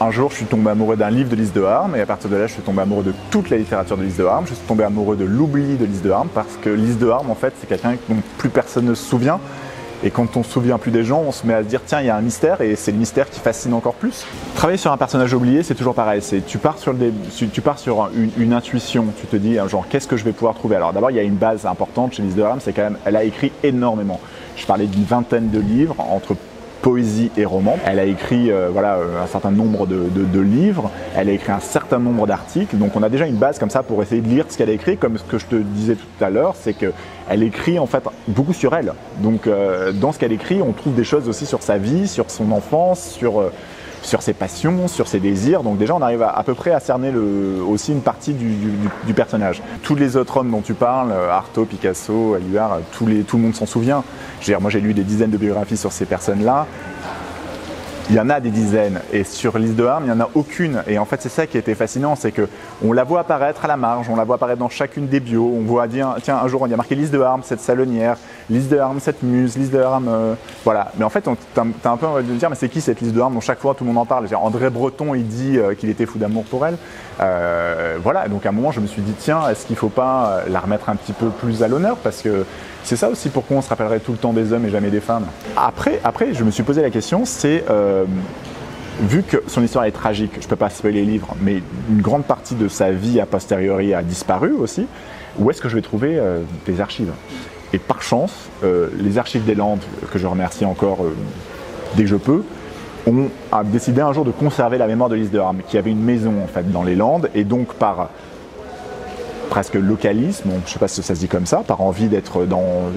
Un jour, je suis tombé amoureux d'un livre de Lise de Harme et à partir de là, je suis tombé amoureux de toute la littérature de Lise de Harme. Je suis tombé amoureux de l'oubli de Lise de Harme parce que Lise de Harme, en fait, c'est quelqu'un dont plus personne ne se souvient. Et quand on se souvient plus des gens, on se met à se dire tiens, il y a un mystère et c'est le mystère qui fascine encore plus. Travailler sur un personnage oublié, c'est toujours pareil. Tu pars sur une intuition. Tu te dis genre qu'est-ce que je vais pouvoir trouver. Alors d'abord, il y a une base importante chez Lise de Harme, c'est quand même elle a écrit énormément. Je parlais d'une vingtaine de livres entre poésie et roman. Elle a écrit un certain nombre de livres, elle a écrit un certain nombre d'articles, donc on a déjà une base comme ça pour essayer de lire ce qu'elle a écrit, comme ce que je te disais tout à l'heure, c'est qu'elle écrit en fait beaucoup sur elle. Donc dans ce qu'elle écrit, on trouve des choses aussi sur sa vie, sur son enfance, sur ses passions, sur ses désirs, donc déjà on arrive à peu près à cerner aussi une partie du personnage. Tous les autres hommes dont tu parles, Artaud, Picasso, Éluard, tout le monde s'en souvient. Je veux dire, moi j'ai lu des dizaines de biographies sur ces personnes-là. Il y en a des dizaines, et sur Lise de Harme, il n'y en a aucune. Et en fait, c'est ça qui était fascinant, c'est qu'on la voit apparaître à la marge, on la voit apparaître dans chacune des bios. On voit dire, tiens, un jour, il y a marqué Lise de Harme, cette salonnière, Lise de Harme, cette muse, Lise de Harme, voilà. Mais en fait, t'as un peu envie de dire, mais c'est qui cette Lise de Harme dont chaque fois tout le monde en parle. André Breton, il dit qu'il était fou d'amour pour elle. Voilà, donc à un moment, je me suis dit, tiens, est-ce qu'il ne faut pas la remettre un petit peu plus à l'honneur, parce que c'est ça aussi pourquoi on se rappellerait tout le temps des hommes et jamais des femmes. Après je me suis posé la question, c'est vu que son histoire est tragique, je ne peux pas spoiler les livres, mais une grande partie de sa vie a posteriori a disparu aussi, où est-ce que je vais trouver des archives? Et par chance, les archives des Landes, que je remercie encore dès que je peux, ont décidé un jour de conserver la mémoire de Lise de Harme, qui avait une maison en fait dans les Landes, et donc par presque localisme, je ne sais pas si ça se dit comme ça, par envie d'être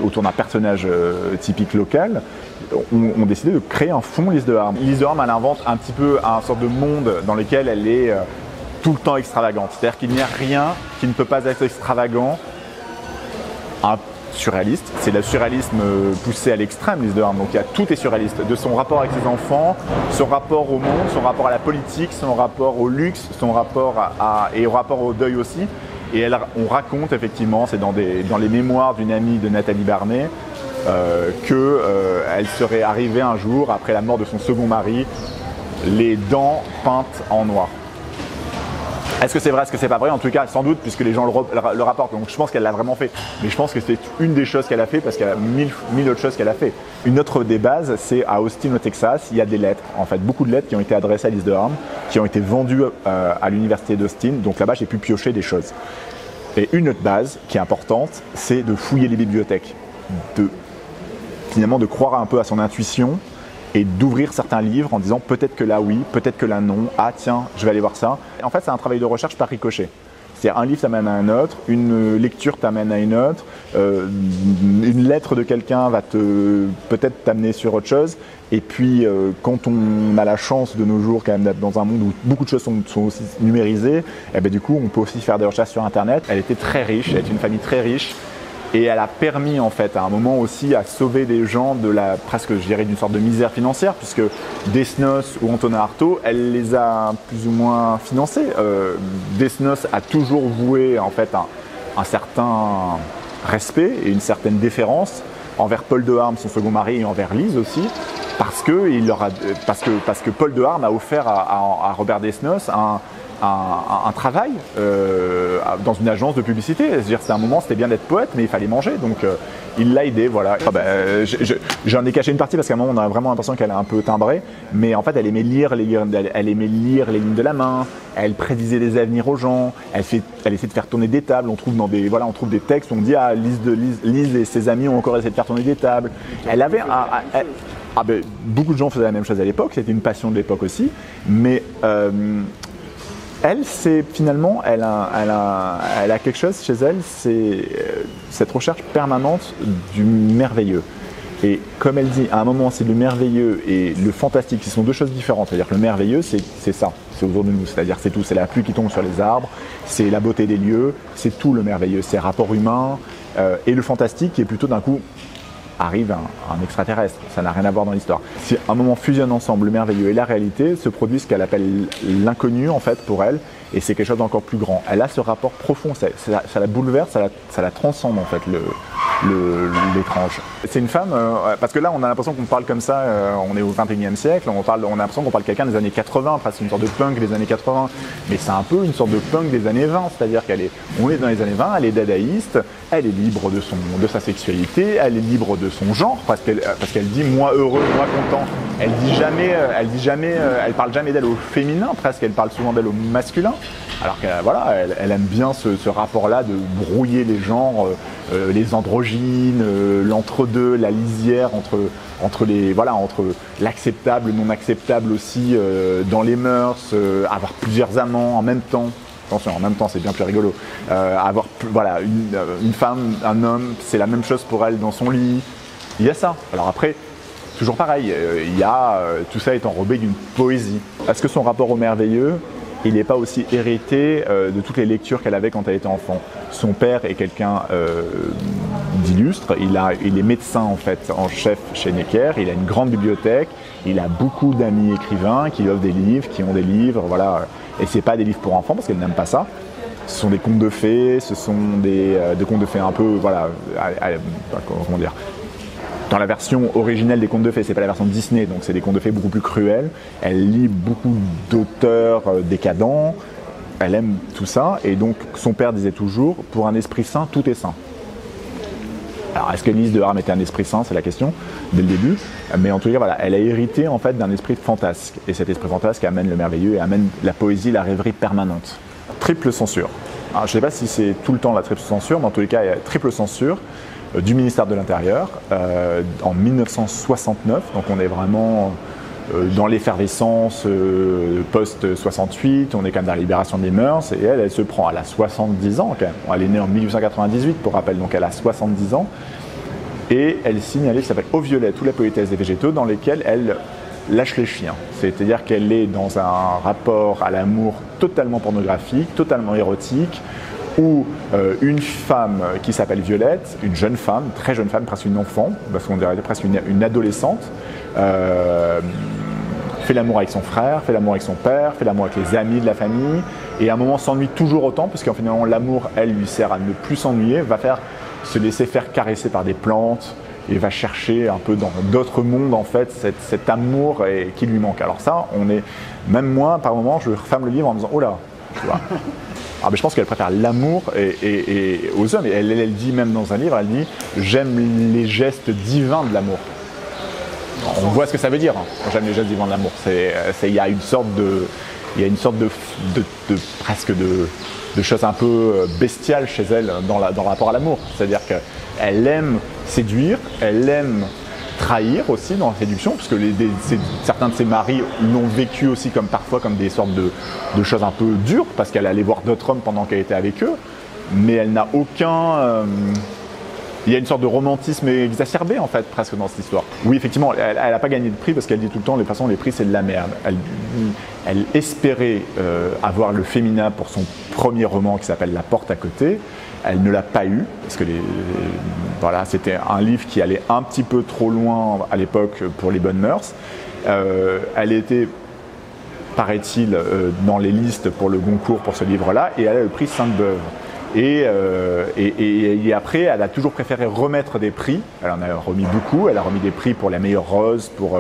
autour d'un personnage typique local, ont décidé de créer un fond Lise de Harme. Lise de Harme, elle invente un petit peu un sorte de monde dans lequel elle est tout le temps extravagante. C'est-à-dire qu'il n'y a rien qui ne peut pas être extravagant. Un surréaliste, c'est le surréalisme poussé à l'extrême, Lise de Harme. Donc tout est surréaliste, de son rapport avec ses enfants, son rapport au monde, son rapport à la politique, son rapport au luxe, son rapport et au rapport au deuil aussi. Et on raconte effectivement, c'est dans les mémoires d'une amie de Nathalie Barnet, qu'elle serait arrivée un jour, après la mort de son second mari, les dents peintes en noir. Est-ce que c'est vrai, est-ce que c'est pas vrai? En tout cas, sans doute, puisque les gens le rapportent. Donc je pense qu'elle l'a vraiment fait. Mais je pense que c'est une des choses qu'elle a fait, parce qu'elle a mille autres choses qu'elle a fait. Une autre des bases, c'est à Austin, au Texas, il y a des lettres. En fait, beaucoup de lettres qui ont été adressées à Lise de Harme, qui ont été vendues à l'université d'Austin. Donc là-bas, j'ai pu piocher des choses. Et une autre base qui est importante, c'est de fouiller les bibliothèques. Finalement, de croire un peu à son intuition et d'ouvrir certains livres en disant peut-être que là oui, peut-être que là non, ah tiens, je vais aller voir ça. Et en fait, c'est un travail de recherche par ricochet. C'est-à-dire un livre t'amène à un autre, une lecture t'amène à une autre, une lettre de quelqu'un va peut-être t'amener sur autre chose. Et puis, quand on a la chance de nos jours quand même d'être dans un monde où beaucoup de choses sont aussi numérisées, et bien, du coup, on peut aussi faire des recherches sur Internet. Elle était très riche, elle était une famille très riche. Et elle a permis en fait à un moment aussi à sauver des gens de presque je dirais d'une sorte de misère financière, puisque Desnos ou Antonin Artaud, elle les a plus ou moins financés. Desnos a toujours voué en fait un certain respect et une certaine déférence envers Paul de Harme, son second mari, et envers Lise aussi, parce que Paul de Harme a offert à Robert Desnos un travail dans une agence de publicité. C'est-à-dire, c'est un moment, c'était bien d'être poète, mais il fallait manger, donc il l'a aidé, voilà. J'en ai caché une partie parce qu'à un moment, on a vraiment l'impression qu'elle est un peu timbrée, mais en fait, elle aimait lire les lignes de la main, elle prédisait les avenirs aux gens, elle essayait de faire tourner des tables. On trouve des textes où on dit Lise et ses amis ont encore essayé de faire tourner des tables. Elle avait beaucoup de gens faisaient la même chose à l'époque, c'était une passion de l'époque aussi, mais elle, c'est finalement, elle a quelque chose chez elle, c'est cette recherche permanente du merveilleux. Et comme elle dit, à un moment, c'est le merveilleux et le fantastique, qui sont deux choses différentes. C'est-à-dire que le merveilleux, c'est ça, c'est autour de nous. C'est-à-dire c'est tout, c'est la pluie qui tombe sur les arbres, c'est la beauté des lieux, c'est tout le merveilleux, c'est le rapport humain. Et le fantastique qui est plutôt d'un coup arrive un extraterrestre, ça n'a rien à voir dans l'histoire. Si à un moment fusionne ensemble le merveilleux et la réalité, se produit ce qu'elle appelle l'inconnu en fait pour elle, et c'est quelque chose d'encore plus grand. Elle a ce rapport profond, ça la bouleverse, ça la transcende en fait, l'étrange. C'est une femme, parce que là on a l'impression qu'on parle comme ça, on est au 21e siècle, on a l'impression qu'on parle de quelqu'un des années 80, presque une sorte de punk des années 80, mais c'est un peu une sorte de punk des années 20, c'est-à-dire on est dans les années 20, elle est dadaïste, elle est libre de sa sexualité, elle est libre de son genre, parce qu'elle dit moi heureux, moi content, elle parle jamais d'elle au féminin, presque, elle parle souvent d'elle au masculin, alors qu'elle aime bien ce rapport-là de brouiller les genres, les androgynes, l'entre-deux, la lisière entre l'acceptable, le non acceptable aussi dans les mœurs, avoir plusieurs amants en même temps. Attention, en même temps, c'est bien plus rigolo. Une femme, un homme, c'est la même chose pour elle dans son lit. Il y a ça. Alors après, toujours pareil, tout ça est enrobé d'une poésie. Est-ce que son rapport au merveilleux, il n'est pas aussi hérité de toutes les lectures qu'elle avait quand elle était enfant? Son père est quelqu'un d'illustre, il est médecin en fait, en chef chez Necker, il a une grande bibliothèque, il a beaucoup d'amis écrivains qui offrent des livres, qui ont des livres, voilà. Et c'est pas des livres pour enfants parce qu'elle n'aime pas ça. Ce sont des contes de fées, ce sont des contes de fées un peu, voilà, comment dire. Dans la version originelle des contes de fées, c'est pas la version Disney, donc c'est des contes de fées beaucoup plus cruels. Elle lit beaucoup d'auteurs décadents, elle aime tout ça, et donc son père disait toujours, pour un esprit saint, tout est saint. Alors est-ce que Lise de Harme était un esprit saint, c'est la question, dès le début, mais en tout cas, voilà, elle a hérité en fait d'un esprit fantasque, et cet esprit fantasque amène le merveilleux et amène la poésie, la rêverie permanente. Triple censure. Alors, je ne sais pas si c'est tout le temps la triple censure, mais en tous les cas, il y a triple censure du ministère de l'Intérieur en 1969, donc on est vraiment dans l'effervescence post-68, on est quand même dans la libération des mœurs, et elle se prend, elle a 70 ans quand même, elle est née en 1898 pour rappel, donc elle a 70 ans, et elle signe un livre qui s'appelle Aux violettes ou la poétesse des végétaux, dans lequel elle lâche les chiens, c'est-à-dire qu'elle est dans un rapport à l'amour totalement pornographique, totalement érotique, où une femme qui s'appelle Violette, une jeune femme, très jeune femme, presque une enfant, parce qu'on dirait presque une adolescente, fait l'amour avec son frère, fait l'amour avec son père, fait l'amour avec les amis de la famille, et à un moment s'ennuie toujours autant, parce qu'en finalement l'amour, elle, lui sert à ne plus s'ennuyer, va se laisser faire caresser par des plantes, et va chercher un peu dans d'autres mondes en fait cet amour qui lui manque. Alors ça, même moi, par moment, je referme le livre en me disant « Oh là !» tu vois. Ah, mais je pense qu'elle préfère l'amour et aux hommes. Et elle dit même dans un livre, elle dit « J'aime les gestes divins de l'amour ». On voit ce que ça veut dire, hein. J'aime les gestes divins de l'amour. Il y a une sorte de presque de choses un peu bestiales chez elle dans le rapport à l'amour. C'est-à-dire qu'elle aime séduire, elle aime trahir aussi dans la séduction, parce que certains de ses maris l'ont vécu aussi parfois comme des sortes de choses un peu dures, parce qu'elle allait voir d'autres hommes pendant qu'elle était avec eux, mais elle n'a aucun... il y a une sorte de romantisme exacerbé en fait presque dans cette histoire. Oui, effectivement, elle n'a pas gagné de prix parce qu'elle dit tout le temps, de toute façon, les prix c'est de la merde. Elle espérait avoir le féminin pour son premier roman qui s'appelle La porte à côté. Elle ne l'a pas eu parce que c'était un livre qui allait un petit peu trop loin à l'époque pour les bonnes mœurs. Elle était, paraît-il, dans les listes pour le Goncourt pour ce livre-là, et elle a le prix Sainte-Beuve. Et après, elle a toujours préféré remettre des prix. Elle en a remis beaucoup. Elle a remis des prix pour la meilleure rose, pour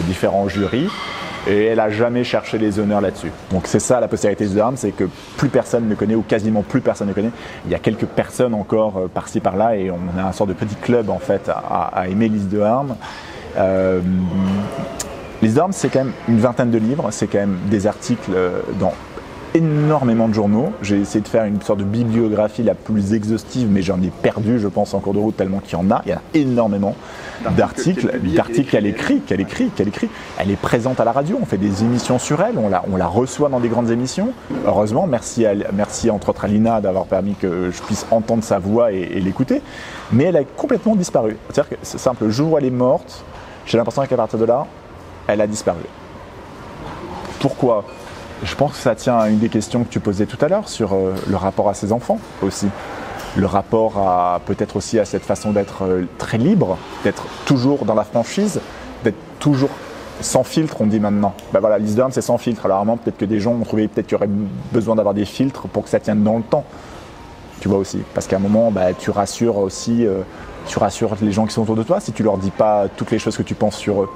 différents jurys. Et elle n'a jamais cherché les honneurs là-dessus. Donc c'est ça la postérité de Harme, c'est que plus personne ne connaît, ou quasiment plus personne ne connaît. Il y a quelques personnes encore par-ci par-là, et on a un sort de petit club en fait à aimer Lise de Harme. Lise de Harme, c'est quand même une vingtaine de livres, c'est quand même des articles dans énormément de journaux. J'ai essayé de faire une sorte de bibliographie la plus exhaustive, mais j'en ai perdu, je pense, en cours de route, tellement qu'il y en a. Il y a énormément d'articles qu'elle écrit. Elle est présente à la radio, on fait des émissions sur elle, on la reçoit dans des grandes émissions. Heureusement, merci entre autres à Lina d'avoir permis que je puisse entendre sa voix et l'écouter. Mais elle a complètement disparu. C'est-à-dire que c'est simple, le jour où elle est morte, j'ai l'impression qu'à partir de là, elle a disparu. Pourquoi ? Je pense que ça tient à une des questions que tu posais tout à l'heure sur le rapport à ses enfants aussi. Le rapport peut-être aussi à cette façon d'être très libre, d'être toujours dans la franchise, d'être toujours sans filtre, on dit maintenant. Ben voilà, Lise de Harme, c'est sans filtre. Alors vraiment, peut-être que des gens ont trouvé peut-être qu'il y aurait besoin d'avoir des filtres pour que ça tienne dans le temps. Tu vois aussi. Parce qu'à un moment, tu rassures aussi tu rassures les gens qui sont autour de toi si tu leur dis pas toutes les choses que tu penses sur eux?